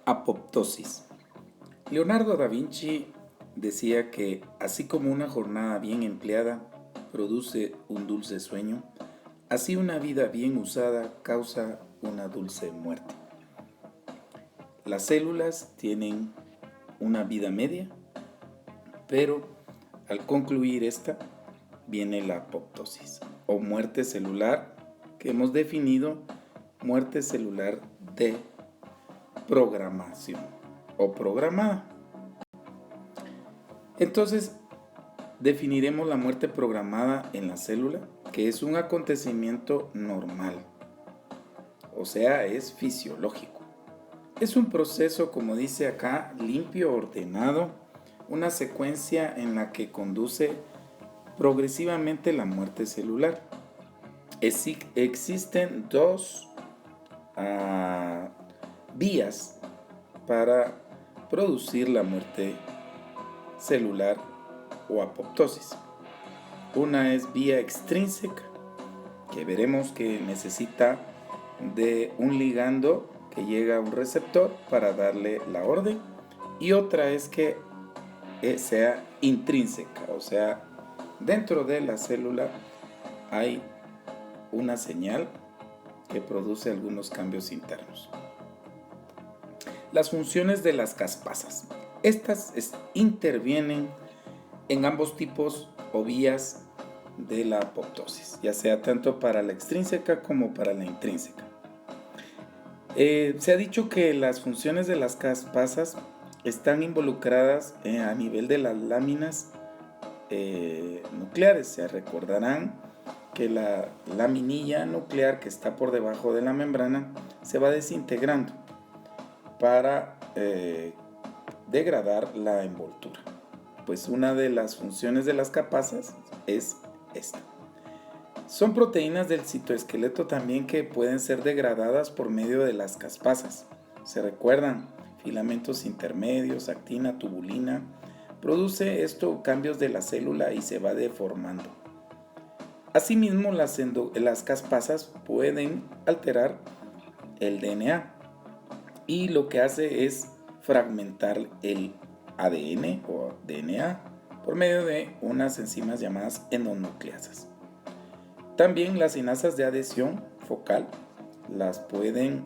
Apoptosis. Leonardo da Vinci decía que así como una jornada bien empleada produce un dulce sueño, así una vida bien usada causa una dulce muerte. Las células tienen una vida media, pero al concluir esta viene la apoptosis o muerte celular, que hemos definido muerte celular de programación o programada. Entonces, definiremos la muerte programada en la célula, que es un acontecimiento normal, o sea, es fisiológico. Es un proceso, como dice acá, limpio, ordenado, una secuencia en la que conduce progresivamente la muerte celular. Existen dos vías para producir la muerte celular o apoptosis. Una es vía extrínseca, que veremos que necesita de un ligando que llega a un receptor para darle la orden, y otra es que sea intrínseca, o sea, dentro de la célula hay una señal que produce algunos cambios internos. Las funciones de las caspasas. Estas intervienen en ambos tipos o vías de la apoptosis, ya sea tanto para la extrínseca como para la intrínseca. Se ha dicho que las funciones de las caspasas están involucradas a nivel de las láminas nucleares. Se recordarán que la laminilla nuclear que está por debajo de la membrana se va desintegrando para degradar la envoltura. Pues una de las funciones de las caspasas es esta. Son proteínas del citoesqueleto también que pueden ser degradadas por medio de las caspasas. Se recuerdan, filamentos intermedios, actina, tubulina. Produce esto cambios de la célula y se va deformando. Asimismo, las caspasas pueden alterar el DNA y lo que hace es fragmentar el ADN o DNA por medio de unas enzimas llamadas endonucleasas. También las sinasas de adhesión focal las pueden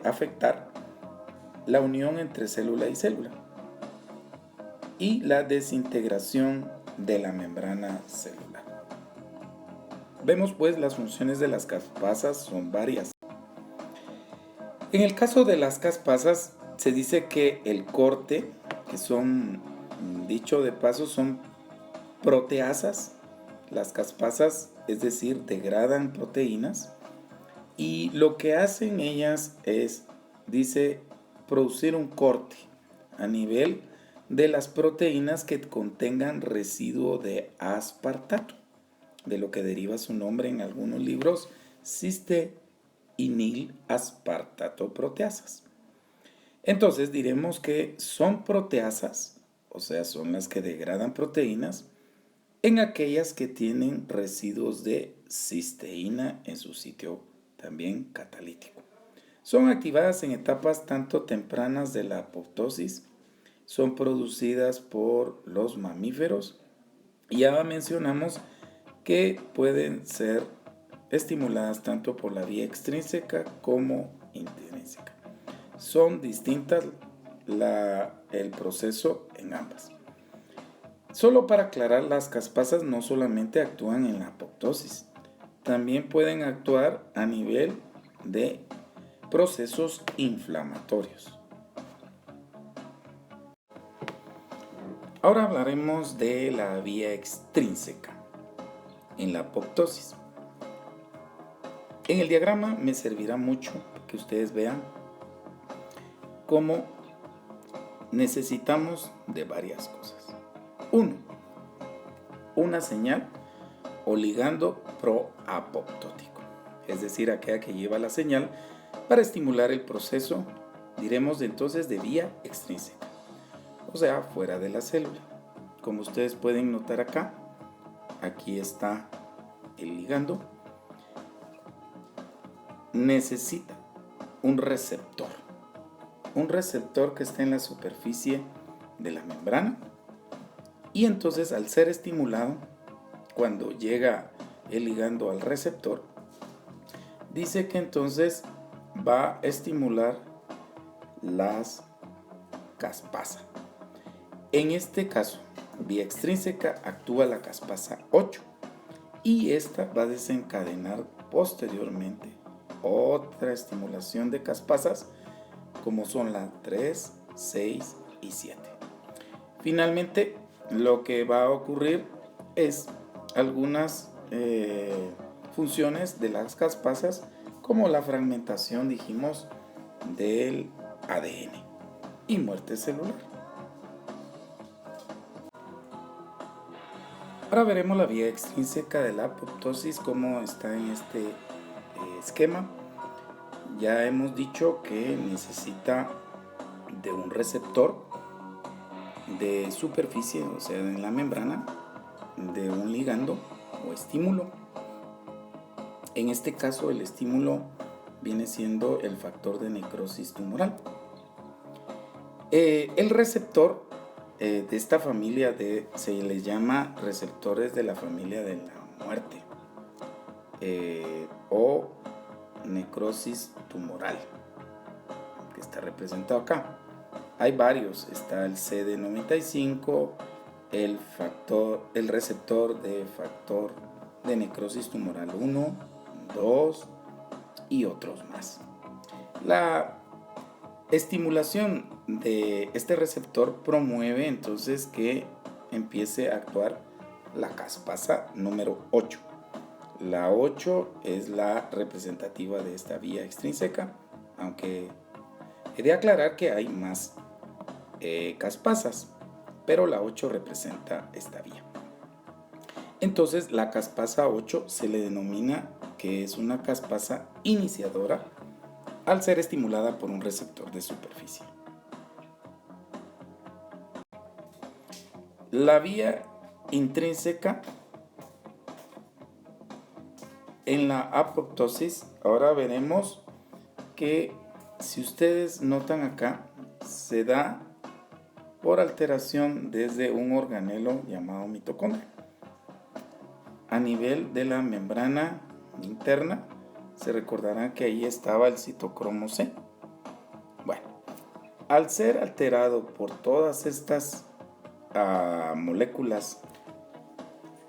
afectar la unión entre célula y célula y la desintegración de la membrana celular. Vemos pues las funciones de las caspasas son varias. En el caso de las caspasas se dice que el corte, que son, dicho de paso, son proteasas. Las caspasas, es decir, degradan proteínas, y lo que hacen ellas es, dice, producir un corte a nivel de las proteínas que contengan residuo de aspartato, de lo que deriva su nombre en algunos libros, cisteinil-aspartato proteasas. Entonces diremos que son proteasas, o sea, son las que degradan proteínas, en aquellas que tienen residuos de cisteína en su sitio también catalítico. Son activadas en etapas tanto tempranas de la apoptosis, son producidas por los mamíferos, y ya mencionamos que pueden ser estimuladas tanto por la vía extrínseca como intrínseca. Son distintas el proceso en ambas. Solo para aclarar, las caspasas no solamente actúan en la apoptosis, también pueden actuar a nivel de procesos inflamatorios. Ahora hablaremos de la vía extrínseca en la apoptosis. En el diagrama me servirá mucho que ustedes vean cómo necesitamos de varias cosas. 1. Una señal o ligando proapoptótico, es decir, aquella que lleva la señal para estimular el proceso, diremos entonces de vía extrínseca, o sea, fuera de la célula. Como ustedes pueden notar acá, aquí está el ligando, necesita un receptor. un receptor que está en la superficie de la membrana, y entonces al ser estimulado, cuando llega el ligando al receptor, dice que entonces va a estimular las caspasas. En este caso, vía extrínseca actúa la caspasa 8 y esta va a desencadenar posteriormente otra estimulación de caspasas como son las 3, 6 y 7. Finalmente, lo que va a ocurrir es algunas funciones de las caspasas, como la fragmentación, dijimos, del ADN y muerte celular. Ahora veremos la vía extrínseca de la apoptosis, como está en este esquema. Ya hemos dicho que necesita de un receptor de superficie, o sea, en la membrana, de un ligando o estímulo. En este caso, el estímulo viene siendo el factor de necrosis tumoral. El receptor de esta familia se les llama receptores de la familia de la muerte o necrosis tumoral, que está representado acá. Hay varios, está el CD95, el receptor de factor de necrosis tumoral 1, 2 y otros más. La estimulación de este receptor promueve entonces que empiece a actuar la caspasa número 8. La 8 es la representativa de esta vía extrínseca, aunque he de aclarar que hay más caspasas, pero la 8 representa esta vía. Entonces la caspasa 8 se le denomina que es una caspasa iniciadora al ser estimulada por un receptor de superficie. La vía intrínseca en la apoptosis, ahora veremos que si ustedes notan acá, se da por alteración desde un organelo llamado mitocondria. A nivel de la membrana interna, se recordarán que ahí estaba el citocromo C. Bueno, al ser alterado por todas estas moléculas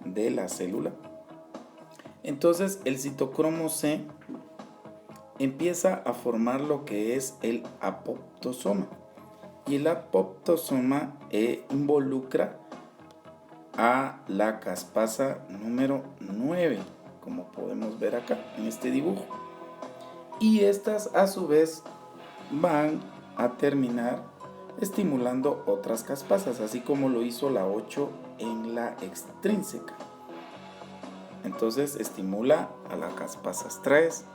de la célula, entonces el citocromo C empieza a formar lo que es el apoptosoma. Y el apoptosoma involucra a la caspasa número 9, como podemos ver acá en este dibujo. Y estas a su vez van a terminar estimulando otras caspasas, así como lo hizo la 8 en la extrínseca. Entonces estimula a las caspasas 3,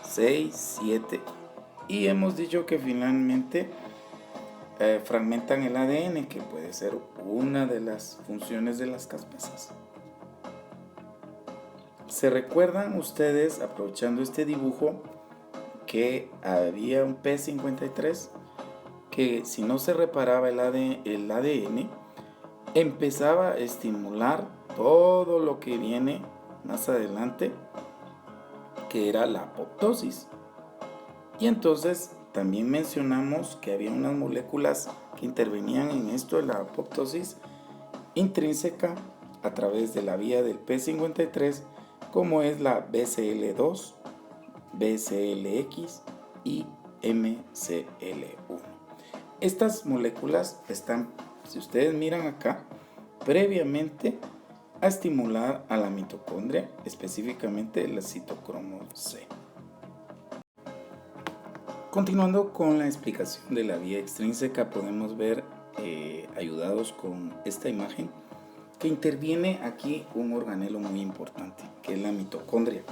6, 7 y hemos dicho que finalmente fragmentan el ADN, que puede ser una de las funciones de las caspasas. ¿Se recuerdan ustedes, aprovechando este dibujo, que había un P53 que si no se reparaba el ADN, empezaba a estimular todo lo que viene más adelante, que era la apoptosis? Y entonces también mencionamos que había unas moléculas que intervenían en esto de la apoptosis intrínseca a través de la vía del P53, como es la BCL2, BCLX y MCL1. Estas moléculas están, si ustedes miran acá, previamente a estimular a la mitocondria, específicamente el citocromo C. Continuando con la explicación de la vía extrínseca, podemos ver, ayudados con esta imagen, que interviene aquí un organelo muy importante, que es la mitocondria.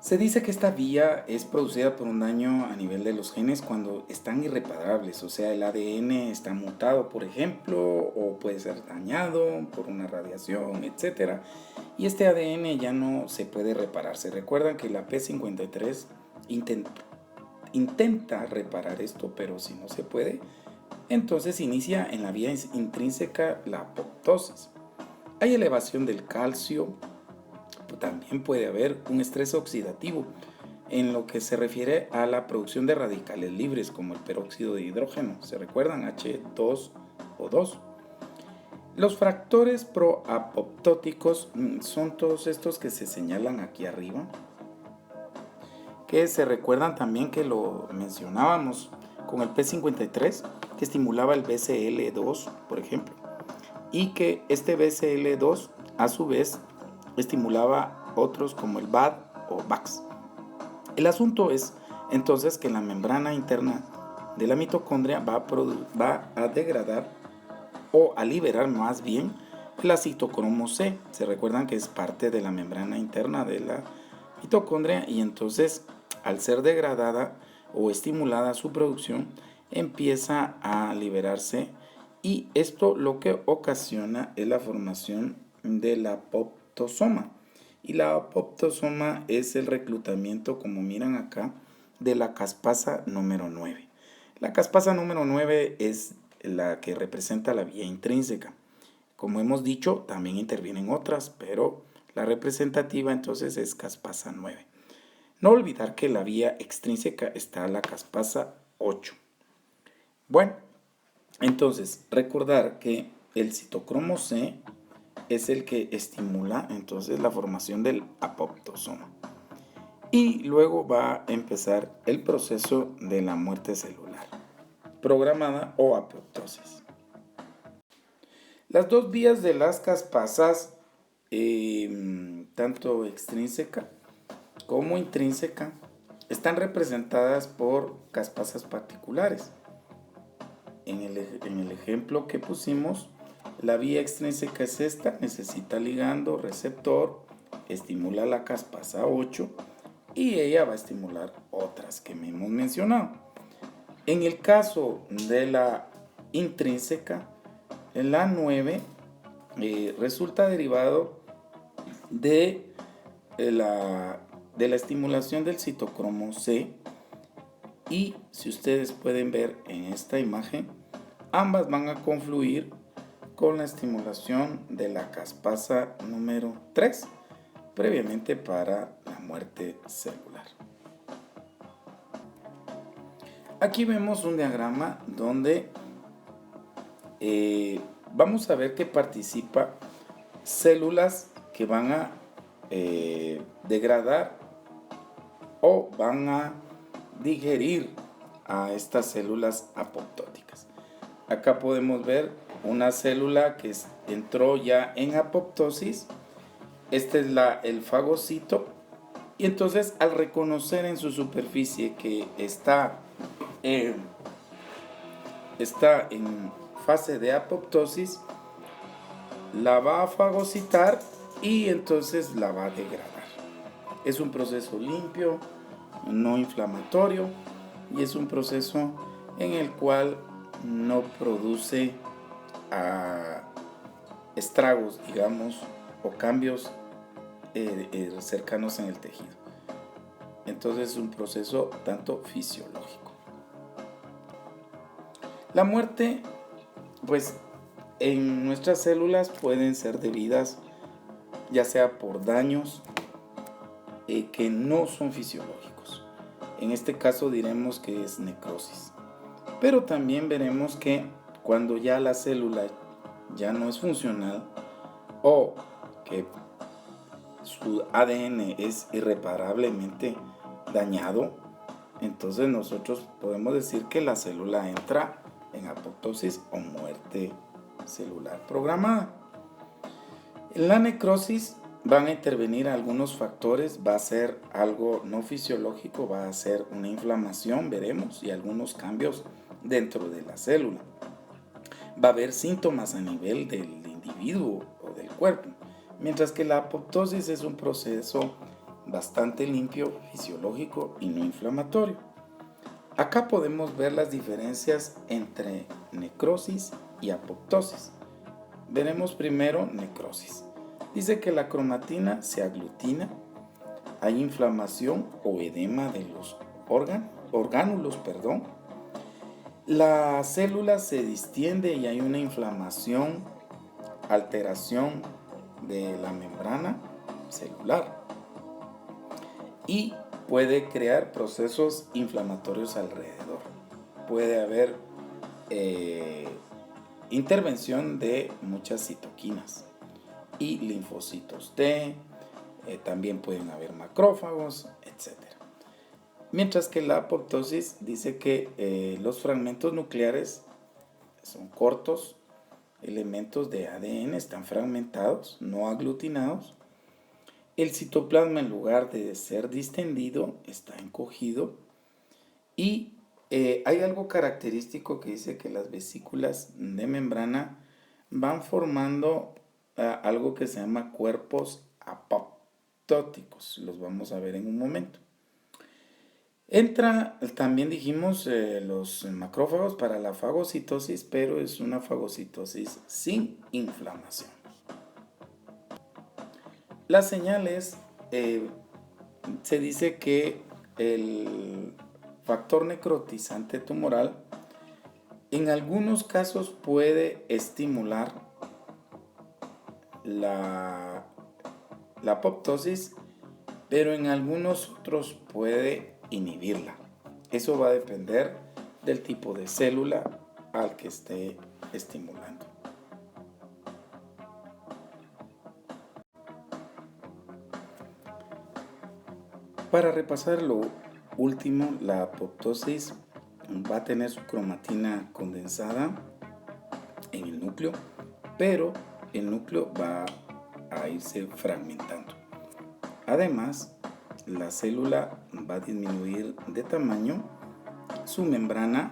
Se dice que esta vía es producida por un daño a nivel de los genes cuando están irreparables, o sea, el ADN está mutado, por ejemplo, o puede ser dañado por una radiación, etc. Y este ADN ya no se puede reparar. Se recuerdan que la P53 intenta reparar esto, pero si no se puede, entonces inicia en la vía intrínseca la apoptosis. Hay elevación del calcio, también puede haber un estrés oxidativo en lo que se refiere a la producción de radicales libres como el peróxido de hidrógeno. ¿Se recuerdan? H2O2. Los factores proapoptóticos son todos estos que se señalan aquí arriba, que se recuerdan también que lo mencionábamos con el P53, que estimulaba el BCL2, por ejemplo, y que este BCL2 a su vez estimulaba otros como el BAD o VAX. El asunto es entonces que la membrana interna de la mitocondria va a degradar o a liberar más bien la citocromo C. Se recuerdan que es parte de la membrana interna de la mitocondria y entonces al ser degradada o estimulada su producción empieza a liberarse y esto lo que ocasiona es la formación del apoptosoma. Y la apoptosoma es el reclutamiento, como miran acá, de la caspasa número 9. La caspasa número 9 es la que representa la vía intrínseca. Como hemos dicho, también intervienen otras, pero la representativa entonces es caspasa 9. No olvidar que la vía extrínseca está la caspasa 8. Bueno, entonces recordar que el citocromo C es el que estimula entonces la formación del apoptosoma. Y luego va a empezar el proceso de la muerte celular programada o apoptosis. Las dos vías de las caspasas, tanto extrínseca como intrínseca, están representadas por caspasas particulares. En el ejemplo que pusimos, la vía extrínseca es esta, necesita ligando, receptor, estimula la caspasa 8 y ella va a estimular otras que hemos mencionado. En el caso de la intrínseca, la 9 resulta derivado de la estimulación del citocromo C y si ustedes pueden ver en esta imagen, ambas van a confluir con la estimulación de la caspasa número 3, previamente para la muerte celular. Aquí vemos un diagrama donde vamos a ver que participa células que van a degradar o van a digerir a estas células apoptóticas. Acá podemos ver una célula que entró ya en apoptosis. Este es el fagocito. Y entonces al reconocer en su superficie que está en fase de apoptosis, la va a fagocitar y entonces la va a degradar. Es un proceso limpio, no inflamatorio y es un proceso en el cual no produce estragos, digamos, o cambios cercanos en el tejido. Entonces es un proceso tanto fisiológico. La muerte, pues en nuestras células pueden ser debidas ya sea por daños que no son fisiológicos. En este caso diremos que es necrosis. Pero también veremos que cuando ya la célula ya no es funcional o que su ADN es irreparablemente dañado, entonces nosotros podemos decir que la célula entra en apoptosis o muerte celular programada. En la necrosis van a intervenir algunos factores, va a ser algo no fisiológico, va a ser una inflamación, veremos, y algunos cambios dentro de la célula. Va a haber síntomas a nivel del individuo o del cuerpo, mientras que la apoptosis es un proceso bastante limpio, fisiológico y no inflamatorio. Acá podemos ver las diferencias entre necrosis y apoptosis. Veremos primero necrosis. Dice que la cromatina se aglutina, hay inflamación o edema de los órganos, orgánulos, la célula se distiende y hay una inflamación, alteración de la membrana celular y puede crear procesos inflamatorios alrededor. Puede haber intervención de muchas citoquinas y linfocitos T, también pueden haber macrófagos, etc. Mientras que la apoptosis dice que los fragmentos nucleares son cortos, elementos de ADN están fragmentados, no aglutinados. El citoplasma, en lugar de ser distendido, está encogido. Y hay algo característico que dice que las vesículas de membrana van formando algo que se llama cuerpos apoptóticos. Los vamos a ver en un momento. Entra, también dijimos, los macrófagos para la fagocitosis, pero es una fagocitosis sin inflamación. Las señales, se dice que el factor necrotizante tumoral en algunos casos puede estimular la apoptosis, pero en algunos otros puede inhibirla. Eso va a depender del tipo de célula al que esté estimulando. Para repasar lo último, la apoptosis va a tener su cromatina condensada en el núcleo, pero el núcleo va a irse fragmentando. Además, la célula va a disminuir de tamaño, su membrana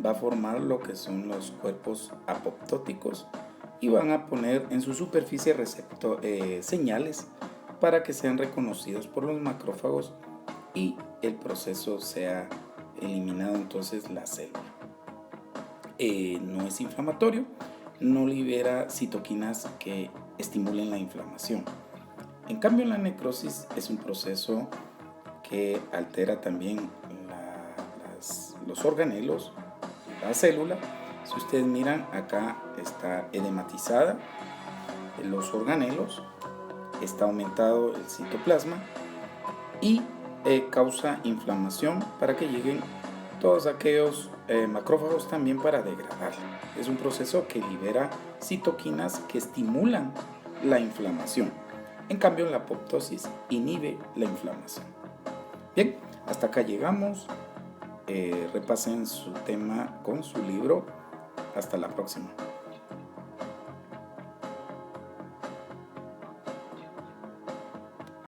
va a formar lo que son los cuerpos apoptóticos y van a poner en su superficie señales para que sean reconocidos por los macrófagos y el proceso sea eliminado entonces la célula. No es inflamatorio, no libera citoquinas que estimulen la inflamación. En cambio, la necrosis es un proceso que altera también los organelos, la célula. Si ustedes miran, acá está edematizada los organelos, está aumentado el citoplasma y causa inflamación para que lleguen todos aquellos macrófagos también para degradarla. Es un proceso que libera citoquinas que estimulan la inflamación. En cambio, la apoptosis inhibe la inflamación. Bien, hasta acá llegamos. Repasen su tema con su libro. Hasta la próxima.